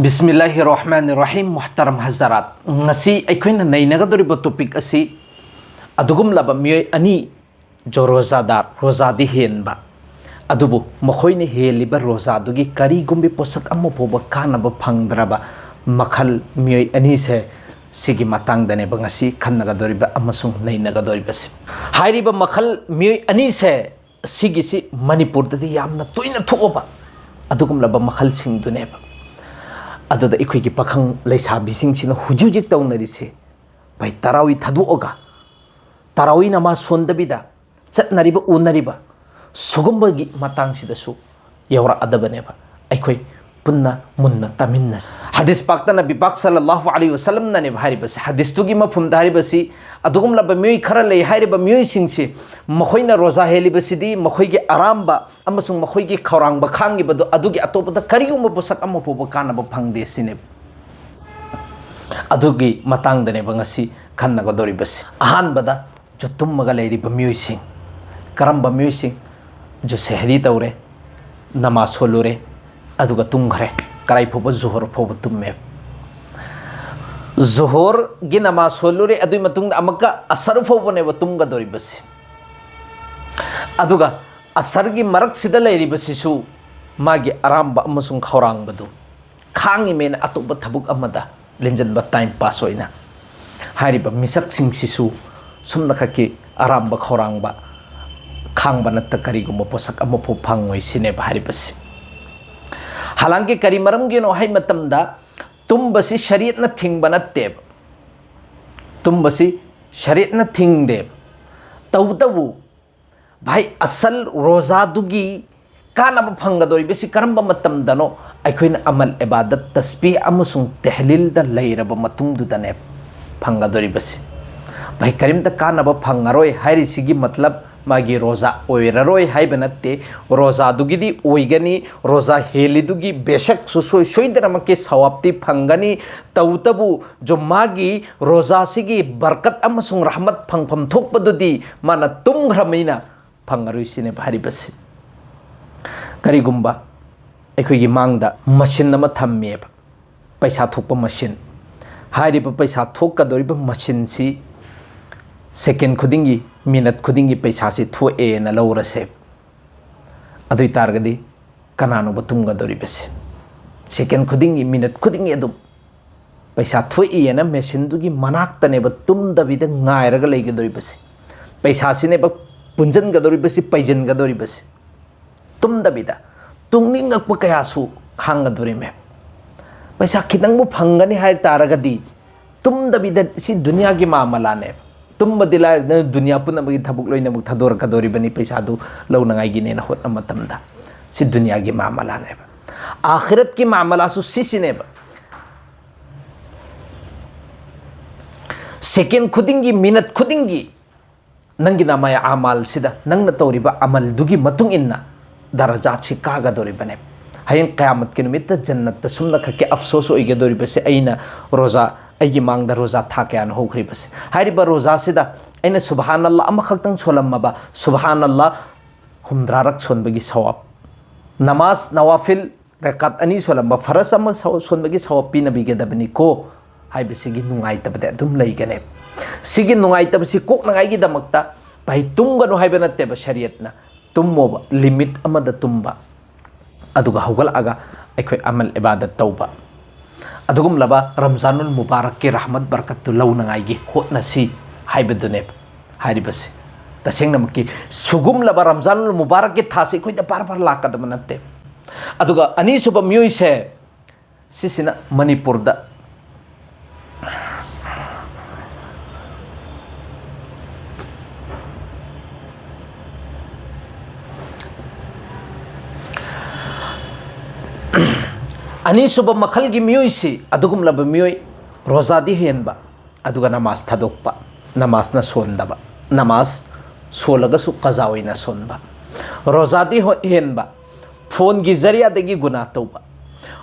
बिस्मिल्लाहिर्रहमानिर्रहीम मुहतरम हज़रात ngasi अखोइना नैनगदोरिबा topic असि अदुगुमलाबा मियोय अनि जो रोजादी हेनबा अदुबु मखोइने हेलिबा रोजादुगी करिगुम्बि पोसक अम्मो फोबा कानबा फंगद्रबा मखल मियोय अनि से सिगी मतंगदने बंगसी खन्नगदोरिबा अमसुंग नैनगदोरिबसे हाइरिबा मखल मियोय अनि से सिगिसि मणिपुरददि यामना तोइना थोबा अदुगुमलाबा मखल सिंगदुनेबा अदुदा इखोइगी पखंग लैसाबिसिंगसिना हुजुजिक तौनरिसे भाई तरावी थदुओगा तरावी नमा सोंदबिदा चटनरिबा उनरिबा सुगुम्बगी मतंगसिदसु यवरा अदबनेबा अखोइ पुन्ना मुन्ना तमिन्नस हदीस पाक्तना बिपाक सल्लल्लाहु अलैहि वसल्लम नने हारिबसे हदीस तुगी मफुम दारिबसी अदुगुमलाबा मियोइ खरा लै हारिबा मियोइ सिंगसे मखोइना रोजा हेलिबसिदी मखोइगी आरामबा अमसुंग मखोइगी खौरांबा खांगिबदो अदुगी अतोपदा करिगुम्बा पोसक अम्मो फोबा कानबा फंगदे सिने अदुगी मतंगदने बंगसी खन्नगदोरिबसे अहानबदा जो तुम्मगा लैरिबा मियोइ सिंग करम्बा मियोइ सिंग जो सहरी तौरे नमाज सोलुरे अदुगा तुमघरे कराई फोबा जोहर फोबा तुम्मे जोहर गी नमाज सोलुरे अदुई मतुंग अमका असर फोबनेबा तुमगदोरिबसे अदुगा असर गी मरक सिदा लैरिबसिसु मागी आरामबा अमसुंग खौरांगबदु खांगी मेन अतोबा थबुक अमदा लेंजनबा टाइम पास होइना हारिबा मिसक सिंगसिसु सुमना खकी आरामबा खौरांगबा खांगबा नत्ता करिगुम्बा पोसक अमो फो फंगोइ सिने हारिबसे हालांकि करी मरम गिनो हाई मतमदा तुम्बसी शरीयत न थिंग बनत्तेब तुम्बसी शरीयत न थिंग देब तबु भाई असल रोजादुगी कानब फंगदोरी बेसी करम्बा मतमदनो अखोइन अमल इबादत तस्बीह अमसुंग तहलील द लैरब मतुंगदुदने फंगदोरी बेसी भाई करीम द कानब फंगरोय हारी सिगी मतलब मागी रोजा ओइररोय हाइबा नत्ते रोजादुगिदी ओइगनी रोजा हेलिदुगी बेशक सुसोय सोइदरमके सवाब्ती फंगनी तौतबु जो मागी रोजा सिगी बरकत अमसुंग रहमत फंगफम थोकपदुदी माना तुमघ्रमैना फंगरुइसिने भारिबसे करिगुम्बा अखोइगी मांगदा मशीन अमा थम्मेब पैसा थोकपा मशीन हारिबा पैसा थोकदोरिबा मशीन सी सेकेंड खुदिंगी मिनट खुदिंगी पैसा से थोए न लौरसे अदुई तारगदी कनानो बतुंगदोरिबसे सेकेंड खुदिंगी मिनट खुदिंगी अदुम पैसा थोए न मेशिन दुगी मनाक्तने बतुमदबिद गायरग लैगदोरिबसे पैसा सिने ब पुंजनगदोरिबसे पैजनगदोरिबसे तुमदबिदा तुंगनिंगक कयासु खांगदोरिमे पैसा खितंगबु फंगनी हाय तारगदी तुमदबिदा सी दुनिया की मामलाने तुम बदिला दुनिया पुनबगी थबुक लोइनमुक थदोर कदोरिबनी पैसादु लौनंगाइगिने न होत मतमदा सि दुनिया की मामलाने आखिरत की मामलासु सिसिने सेकेंड खुदिंगी मिनट खुदिंगी नंगी नामाय अमाल सिदा नंगना तौरिबा अमल दुगी मतुंग इन्ना दरजात सि कागदोरिबने हयें क़यामत के निमित्त जन्नत सुमना खके अफसोस ओइगदोरिबसे अइना रोजा अगी मांगदा रोजा था क्या होख्रीबसे हारिबा रोजा सिदा अइना सुबहानल्लाह अमखक्तंग सोलम्मबा सुबहानल्लाह हुमद्रारक सोनबगी सवाब नमाज नवाफिल रकात अनि सोलम्बा फरस अम सोनबगी सवाब पिनबिगेदबनी को हाइबसिगी नुंगाइतबदे अदुम लैगने सिगी नुंगाइतबसि कोकनगाइगी दमक्ता भाई तुमगनो हाइबा नत्तेबा शरीयतना तुममोबा लिमिट अमदा तुमबा अदुगा हौगलआगा अखोइ अमल इबादत तौबा अदुगुम लबा रमजानुल मुबारक के रहमत बरकत लौनंगाइगी होतनसी हाइबदुने हारिबसे तसेंगनमकी सुगुम लबा रमजानुल मुबारक के थासे खोइदा पार पार लाकदब नत्ते अदुगा अनीसुबा मियोइसे सिसिना मणिपुरदा अनीसुब मखल की मियोइसी अदुगुमलब मियोइ रोजादी हेनबा अदुगा नमाज थदोकपा नमाज न सोंदबा नमाज सोलगसु कजा ओइना सोनबा रोजादी हेनबा फोन की जरिया दगी गुनाह तौबा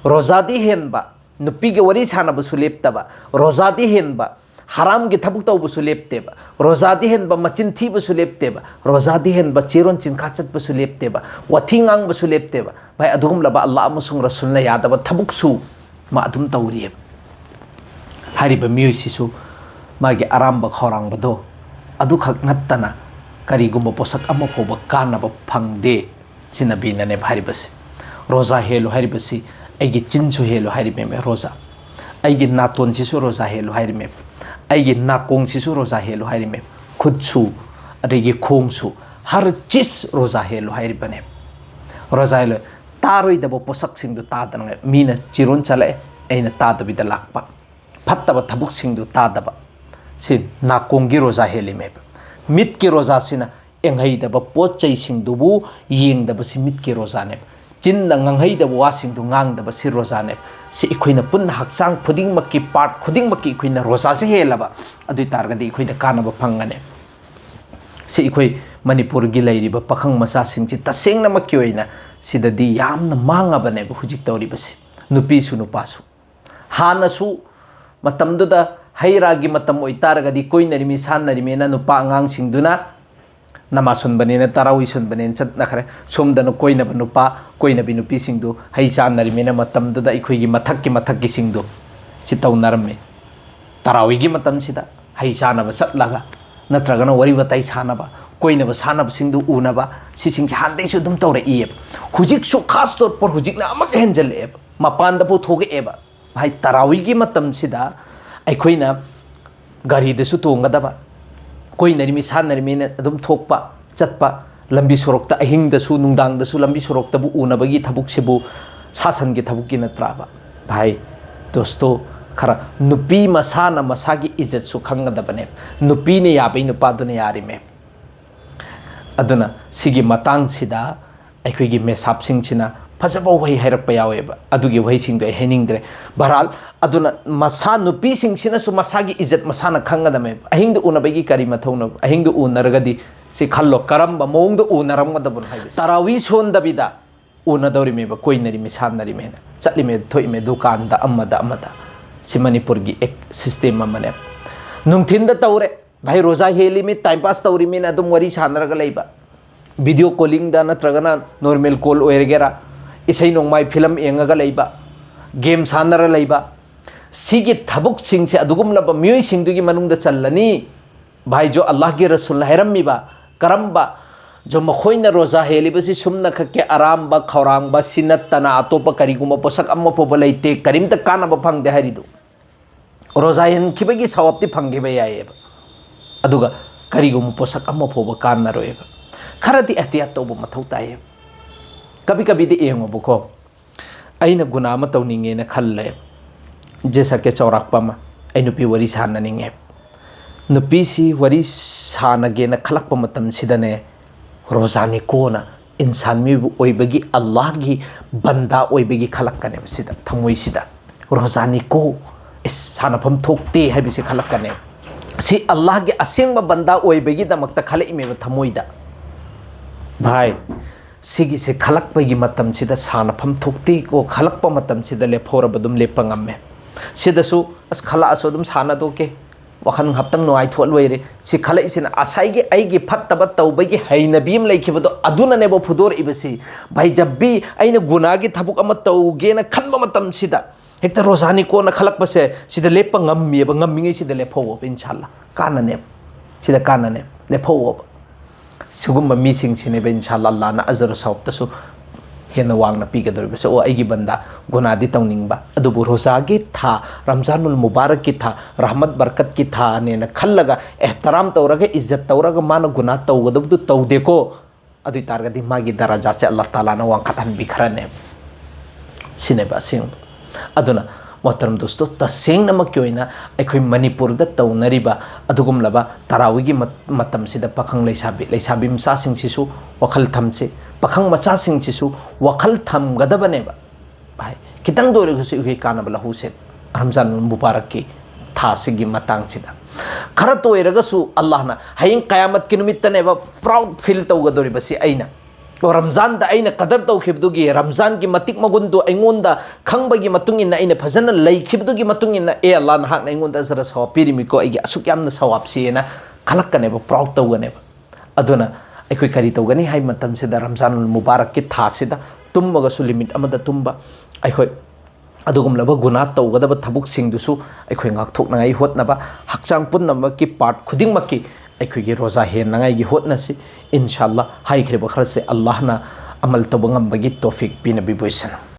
रोजादी हेनबा नुपी के वरी सानबसु लेप्तबा रोजादी हेनबा हराम की थबुक तौबसु लेप्तेबा रोजादी हेनबा मचिन थीबसु लेप्तेबा रोजादी हेनबा चेरोन चिनखा चतबसु लेप्तेबा वथी गांगबसु लेप्तेबा भाई अदुगुम लबा अल्लाह अमसुंग रसूलना यादबा थबुकसु मा अदुम तौरी हारिबा मियोइसिसु मागे आराम खौरांग बदो अदु खक नत्तना करीगुम पोसक अमा फोब कानब फंगदे सिनबीनने हारिबसे रोजा हेलो हारिबसी आइगे चिन्सु हेलो हारिमे रोजा आइगे नातोनसिसु रोजा हेलो हारिमे आइगे नाकोंसिसु रोजा हेलो हारिमे खुदसु अदगी खोंसु हर चीज रोजा हेलो हारिबने रोजा हेलो तारोइदब पोसक सिंदु तादन मीना चिरोन चले ऐना तादबिदा लाकपा फत्तब थबुक सिंदु तादब सिन नाकोंगी रोजा हेलिमे मित के रोजा सिना एंगैदब पोचै सिंदुबु येंगदब सि मित के रोजा ने चिन nganghaidab wasingdu ngangdaba si roza ne si ikhoina punna hakchang khudingmakki part khudingmakki ikhoina roza se helaba adui targadi ikhoida kanaba phangane si ikhoi manipur gi lairiba pakhang masa singchi tasengna makki oina sidadi yamna mangaba ne hujik tawri basi nupi su nupa su hana su matamduda haira gi matam oi targadi koinari mi sanari mena nupa angang singduna नमासुन बने तारावी बने चत नखरे सोमदन कोई नुपा कोई नुपी सिंधु हई चानरी मेना मतमदुदा इखोई मथक की सिंधु सि तौनरमे तारावी की मतम सिदा हई चानब चतलगा नत्रगन वरी वताई सानब कोइनब सानब सिंधु उनब सिसिंग हानदै सु दुम तौरे इएब हुजिक सु खास तौर पर हुजिक ना अमक हेंजलेब मपान दपो थोगे एब भाई तारावी की मतम सिदा अखोइना गाड़ी दसु तोंगदबा कोई नरिमी सान नरिमी अदुम थोकपा चटपा लंबी सोरक्ता अहिंगदसु नुंगदांगदसु लंबी सोरक्तबु उनबगी थबुकसेबु सासन की थबुकी नत्राबा भाई दोस्तों खरा नुपी मसाना मसागी इज्जत सु खंगदबने नुपी ने याबै नुपादुने यारिमे अदुना सिगी मतांग सिदा अखोगी मेसाप सिंगसिना फजबा वही हैरप यावेबा अदुगी वही सिंग दे हेनिंगद्रे बहरहाल अदुना मसा नुपी सिंगसिना सु मसागी इज्जत मसाना खंगदमे अहिंग उनबगी करी मथौन अहिंग उनरगदी सि खल्लो करम मोंग उनरमगदबन हाइबे तारावी सोंदबिदा उनदौरिमेबा कोइनरी मिसानरी चटलिमे थोइमे दुकान दा अमदा सि मणिपुर की एक सिस्टम अमने नुंगथिन दा तौरे भाई रोजा हेली में टाइम पास तौरी में अदुम वरी सानरगा लेबा वीडियो कॉलिंग दा नत्रगना नॉर्मल कॉल ओइरगेरा इसै नोंमाय फिल्म एंगगा लेबा गेम सानरा लेबा सिगी थबुक सिंग से अदुगुमलब मियोय सिंगदुगी मनुंग दा चल्लनी भाई जो अल्लाह के रसूल हैरमीबा करम्बा जो मखोइना रोजा हेलिबसी सुमना खके आरामबा खौरांगबा सिनत्तना अतोप करिगुमा पोसक अम्मा पोबा लेते करिमता कानबा फंगदे हरिदु रोजा हेनखिबगी सवाबति फंगिबा यायेबा अदुगा करिगुमा पोसक अम्मा पोबा कानरोयेबा खरदी एहतियात तौबा मथौ ताये कभी कभी दे एंगोबको अइना गुना अमा तौनिंगेना खल्ले जैसा के चौराकपमा अइ नुपी वरी साननिंगे नुपीसी वरी सानगेना खलकप मतम सिदने रोजानी कोना इंसान मिबु ओइबगी अल्लाह की बंदा ओइबगी खलकने सिदा थमोइ सिदा रोजानी को इस सानफम थोकते हाबिसे खलकने सि अल्लाह के असेंग बंदा ओइबगी दमकता खलइमेबा थमोइदा भाई सिगी से खलकपगी मतम सिदा सानफम थोकते को खलकप मतम सिदा लेफोरबदुम लेपंगमे सिदसु अस खलासो दुम साना दोके वखन हप्तंग नोआई थोल वैरे सि खलइसिना असाइगे आइगे फत्तब तौबगी हैनबीम लैखिबदो अदुननेबो फुदोर इबसी भाई जब भी आइना गुनागी थबुक अमा तौगेना खनबा मतम सिदा हेक्ता रोजानी कोना खलकपसे सिदा लेपंगम्मीबा ngम्मिङै सिदा लेफोवो इंशाल्लाह कानने सिदा कानने लेफोवो सुगुम मीसिंग सिनेबे इंशाल्लाह अल्लाह ना अजर सौबतसु हेन वांगना पीगदोरिबसे ओ आइगी बंदा गुनादी तौनिंगबा अदुबु रोजागी था रमजानुल मुबारक की था रहमत बरकत की था ने खल्लगा एहतराम तौरगा इज्जत तौरगा मान गुना तौगदबदु तौदेको अदु तारगदी मागी दराजा से अल्लाह ताला ना वांखतन बिखरने सिनेबा सिंग अदुना मोहतरम दोस्तों तसेंग नमक की ओइना अखोई मणिपुर दा तौनरिबा अदुगुमलबा तारावीगी मतम सिदा पखंग लैसाबी मचा सिंगसिसु वखल थमसे पखंग मचा सिंगसिसु वखल थमगदबनेबा भाई खितंग दोरगसु इखोई कानब लहुसे रमजान मुबारक की था सिगी मतंग सिदा खर तोयरगसु अल्लाह ना हयिंग कयामत की निमित्तनेबा प्राउड फील तौगदोरिबसि अइना और रमजान दा अइना कदर तौखिबदुगी रमजान की मतिक मगुंदो अइंगोंदा खंगबगी मतुंगिना अइना फजन लैखिबदुगी मतुंगिना ए अल्लाह ना हाकना अइंगोंदा जरा सवाब पिरिमिको अइगी असुक यामना सवाब सिएना खलक्कनेबा प्राउड तौगनेबा अदुना अखोई करी तौगनी हाई मतम सिदा रमजानुल मुबारक की था सिदा तुमगसु लिमिट अमदा तुम्बा अखोई ꯑꯗꯨꯒꯨꯝꯂꯕ ꯒꯨꯅꯥ ꯇꯧꯒꯗꯕ ꯊꯕꯛꯁꯤꯡꯗꯨꯁꯨ ꯑꯩꯈꯣꯏ ꯉꯥꯛꯊꯣꯛꯅꯉꯥꯏ ꯍꯣꯠꯅꯕ ꯍꯛꯆꯥꯡ ꯄꯨꯝꯅꯃꯛꯀꯤ ꯄꯥꯔꯠ ꯈꯨꯗꯤꯡꯃꯛꯀꯤ ꯑꯩꯈꯣꯏꯒꯤ ꯔꯣꯖꯥ ꯍꯦꯟꯅꯉꯥꯏꯒꯤ ꯍꯣꯠꯅꯁꯤ ꯏꯟꯁꯥꯜꯂꯥ ꯍꯥꯏꯈ꯭ꯔꯤꯕ ꯈꯔꯁꯦ ꯑꯜꯂꯥꯍꯅ ꯑꯃꯜ ꯇꯧꯕ ꯉꯝꯕꯒꯤ ꯇꯣꯐꯤꯛ ꯄꯤꯅꯕꯤꯕ ꯑꯣꯏꯁꯅꯨ